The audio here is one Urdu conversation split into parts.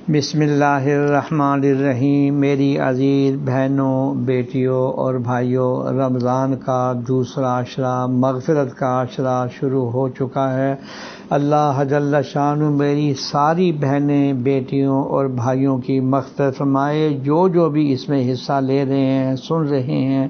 بسم اللہ الرحمن الرحیم۔ میری عزیز بہنوں، بیٹیوں اور بھائیوں، رمضان کا دوسرا عشرہ مغفرت کا عشرہ شروع ہو چکا ہے۔ اللہ جل شانہ میری ساری بہنیں، بیٹیوں اور بھائیوں کی مغفرت فرمائے، جو بھی اس میں حصہ لے رہے ہیں، سن رہے ہیں۔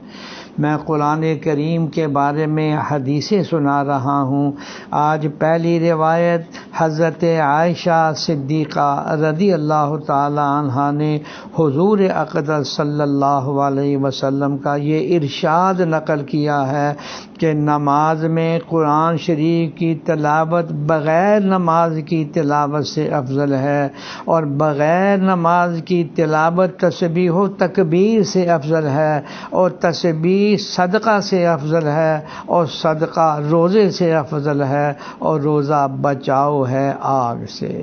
میں قرآن کریم کے بارے میں حدیثیں سنا رہا ہوں۔ آج پہلی روایت حضرت عائشہ صدیقہ رضی اللہ تعالی عنہا نے حضور اقدس صلی اللہ علیہ وسلم کا یہ ارشاد نقل کیا ہے کہ نماز میں قرآن شریف کی تلاوت بغیر نماز کی تلاوت سے افضل ہے، اور بغیر نماز کی تلاوت تسبیح و تکبیر سے افضل ہے، اور تسبیح صدقہ سے افضل ہے، اور صدقہ روزے سے افضل ہے، اور روزہ بچاؤ ہے آگ سے۔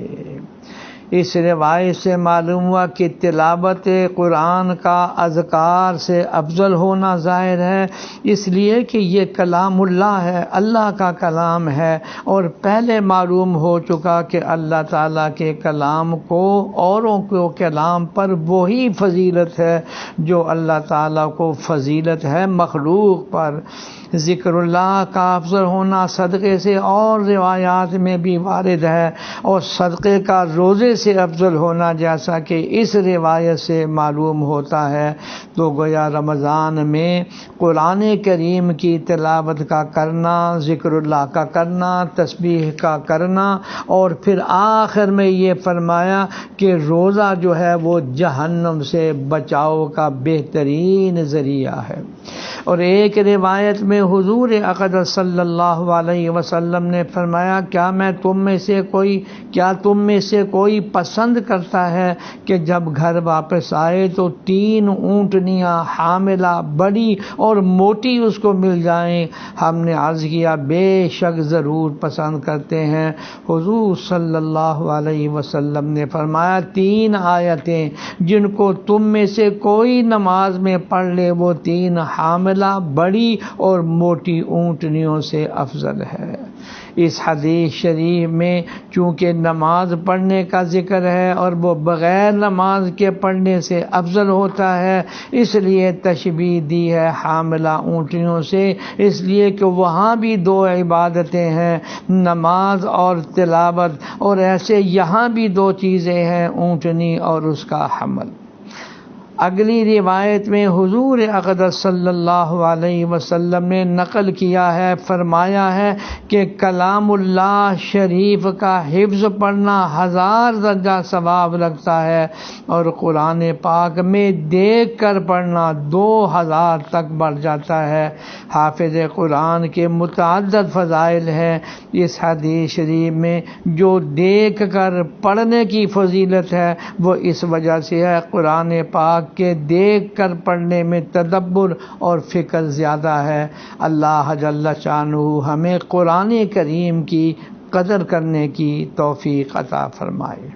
اس روایت سے معلوم ہوا کہ تلاوت قرآن کا اذکار سے افضل ہونا ظاہر ہے، اس لیے کہ یہ کلام اللہ ہے، اللہ کا کلام ہے، اور پہلے معلوم ہو چکا کہ اللہ تعالیٰ کے کلام کو اوروں کو کلام پر وہی فضیلت ہے جو اللہ تعالیٰ کو فضیلت ہے مخلوق پر۔ ذکر اللہ کا افضل ہونا صدقے سے اور روایات میں بھی وارد ہے، اور صدقے کا روزے سے افضل ہونا جیسا کہ اس روایت سے معلوم ہوتا ہے۔ تو گویا رمضان میں قرآن کریم کی تلاوت کا کرنا، ذکر اللہ کا کرنا، تسبیح کا کرنا، اور پھر آخر میں یہ فرمایا کہ روزہ جو ہے وہ جہنم سے بچاؤ کا بہترین ذریعہ ہے۔ اور ایک روایت میں حضور اقدس صلی اللہ علیہ وسلم نے فرمایا، کیا تم میں سے کوئی پسند کرتا ہے کہ جب گھر واپس آئے تو 3 اونٹنیاں حاملہ بڑی اور موٹی اس کو مل جائیں؟ ہم نے عرض کیا، بے شک ضرور پسند کرتے ہیں۔ حضور صلی اللہ علیہ وسلم نے فرمایا، 3 آیتیں جن کو تم میں سے کوئی نماز میں پڑھ لے وہ 3 حاملہ بڑی اور موٹی اونٹنیوں سے افضل ہے۔ اس حدیث شریف میں چونکہ نماز پڑھنے کا ذکر ہے اور وہ بغیر نماز کے پڑھنے سے افضل ہوتا ہے، اس لیے تشبیہ دی ہے حاملہ اونٹنیوں سے، اس لیے کہ وہاں بھی 2 عبادتیں ہیں، نماز اور تلاوت، اور ایسے یہاں بھی 2 چیزیں ہیں، اونٹنی اور اس کا حمل۔ اگلی روایت میں حضور اقدس صلی اللہ علیہ وسلم نے نقل کیا ہے، فرمایا ہے کہ کلام اللہ شریف کا حفظ پڑھنا 1000 درجہ ثواب رکھتا ہے، اور قرآن پاک میں دیکھ کر پڑھنا 2000 تک بڑھ جاتا ہے۔ حافظ قرآن کے متعدد فضائل ہیں۔ اس حدیث شریف میں جو دیکھ کر پڑھنے کی فضیلت ہے وہ اس وجہ سے ہے، قرآن پاک کہ دیکھ کر پڑھنے میں تدبر اور فکر زیادہ ہے۔ اللہ جل شانہ ہمیں قرآن کریم کی قدر کرنے کی توفیق عطا فرمائے۔